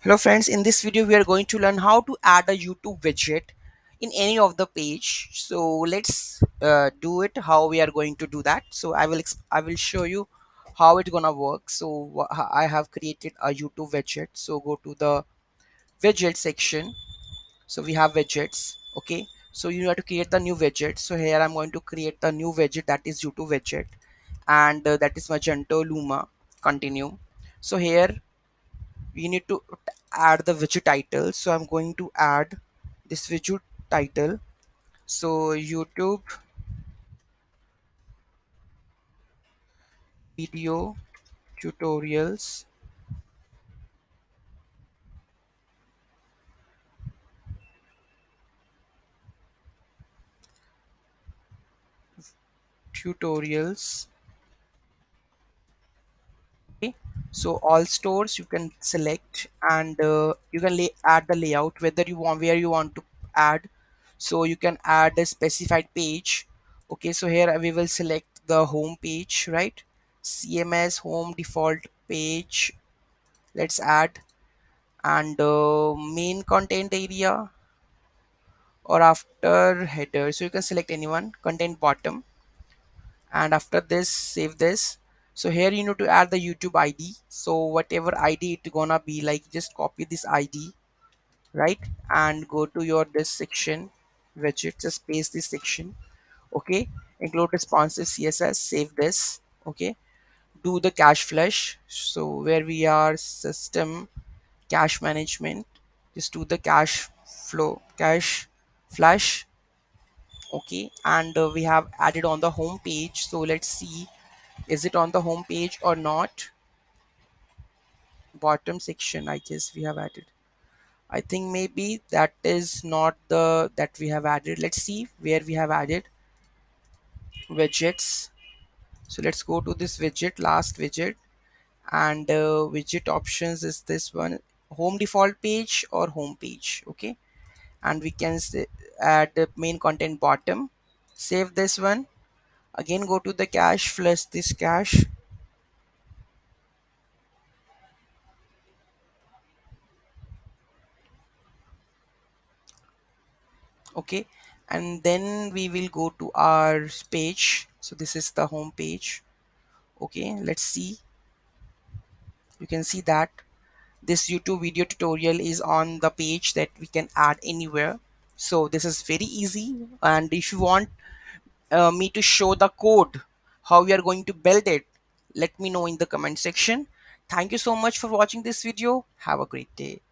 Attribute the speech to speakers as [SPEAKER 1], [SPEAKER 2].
[SPEAKER 1] Hello friends, in this video we are going to learn how to add a YouTube widget in any of the page. So let's do it, how we are going to do that. So I will show you how it's gonna work. So I have created a YouTube widget. So go to the widget section. So we have widgets. Okay, so you have to create the new widget. So here I'm going to create the new widget, that is YouTube widget, and that is Magento Luma. Continue. So here we need to add the widget title. So I'm going to add this widget title. So YouTube video tutorials tutorials. Okay, so all stores you can select, and you can add the layout whether you want, where you want to add. So you can add a specified page. Okay, so here we will select the home page, right? CMS home default page, let's add. And main content area, or after header, so you can select anyone. Content bottom, and after this save this. So here you need to add the YouTube ID. So whatever ID it gonna be, like, just copy this ID, right? And go to your this section widget, just paste this section. Okay, include responsive CSS, save this. Okay, do the cache flush. So where we are, system cache management, just do the cache flush. Okay, and we have added on the home page. So let's see, is it on the home page or not? Bottom section, I guess we have added. I think maybe that is not the that we have added. Let's see where we have added widgets. So let's go to this widget, last widget, and widget options is this one, home default page or home page. Okay, and we can add the main content bottom. Save this one. Again go to the cache, flush this cache. Okay, and then we will go to our page. So this is the home page. Okay, let's see. You can see that this YouTube video tutorial is on the page that we can add anywhere. So this is very easy, and if you want me to show the code how we are going to build it, let me know in the comment section. Thank you so much for watching this video. Have a great day.